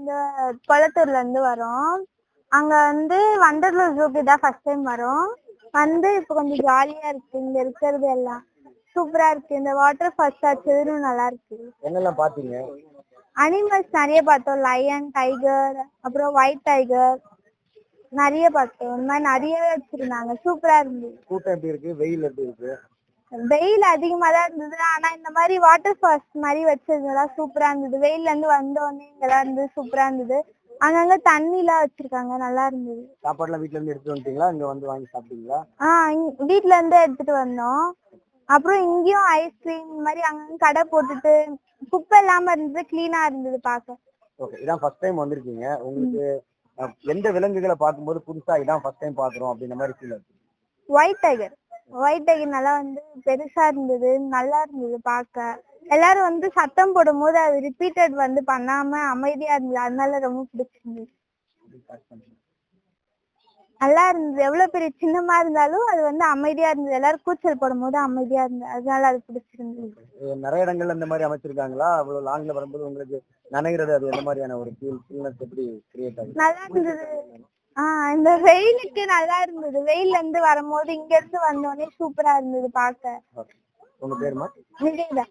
இருந்து கொளத்தூர்ல இருந்து வரோம். அங்க வந்து வண்டலூர் ஜூக்கு தான் ஃபர்ஸ்ட் டைம் வரோம். வந்து இப்போ கொஞ்சம் ஜாலியா இருக்கு. இங்க இருக்கிறது எல்லாம் சூப்பரா இருக்கு. இந்த வாட்டர் ஃபால்ஸ் ஆச்சதும் நல்லா இருக்கு. என்னெல்லாம் பாத்தீங்க? அனிமல்ஸ் நிறைய பார்த்தோம். லயன், டைகர், அப்புறம் ஒயிட் டைகர் நிறைய பார்த்தோம். இந்த மாதிரி நிறையவே வச்சிருந்தாங்க. சூப்பரா இருந்தது. கூட்டம் எப்படி இருக்கு? வெயில் எப்படி இருக்கு? வெயில் அதிகமா தான் இருந்தது. ஆனா இந்த மாதிரி வாட்டர் ஃபால்ஸ் மாதிரி வச்சிருந்ததெல்லாம் சூப்பரா இருந்தது. வெயில்ல இருந்து வந்தோடனே இங்கெல்லாம் இருந்து சூப்பரா இருந்தது. அங்கங்க தண்ணி எல்லாம் வச்சிருக்காங்க. நல்லா இருந்தது. சாப்பாடுலாம் வீட்ல இருந்து எடுத்து வந்துட்டீங்களா? இங்க வந்து வாங்கி சாப்பிட்டீங்களா? வீட்ல இருந்து எடுத்துட்டு வந்தோம். அப்புறம் இங்கேயும் ஐஸ்கிரீம் இந்த மாதிரி அங்கங்க கடை போட்டுட்டு குப்பை இல்லாம இருந்தது. கிளீனா இருந்தது பார்க்க. ஓகே, இதான் ஃபர்ஸ்ட் டைம் வந்திருக்கீங்க. உங்களுக்கு எந்த விலங்குகளை பார்க்கும்போது புதுசா இதான் ஃபர்ஸ்ட் டைம் பாக்குறோம் அப்படின்ற மாதிரி ஃபீல் ஆச்சு? White tiger. ஒயிட் டைகர் நல்லா வந்து பெருசா இருந்தது. நல்லா இருந்தது பார்க்க. எல்லாரும் வந்து சத்தம் போடும் போது அது ரிப்பீட்டட் வந்து பண்ணாம அமைதியா இருந்தது. அதனால ரொம்ப பிடிச்சிருந்தது. நல்லா இருந்தது. எவ்வளவு பெரிய சின்னமா இருந்தாலும் அது வந்து அமைதியா இருந்தது. எல்லாரும் கூச்சல் போடும் போது அமைதியா இருந்தது. அதனால அது பிடிச்சிருந்தது. நிறைய இடங்கள்ல இந்த மாதிரி அமைச்சிருக்காங்களா? அவ்வளவு லாங்ல வரும்போது உங்களுக்கு நினைக்கிறது அது எந்த மாதிரியான ஒரு ஃபீல்னஸ் எப்படி கிரியேட் ஆகுது? நல்லா இருந்தது. இந்த வெயிலுக்கு நல்லா இருந்தது. வெயில்ல இருந்து வரும்போது இங்க இருந்து வந்தோடனே சூப்பரா இருந்தது பார்க்க. உங்க பேருமா? விஜயதா.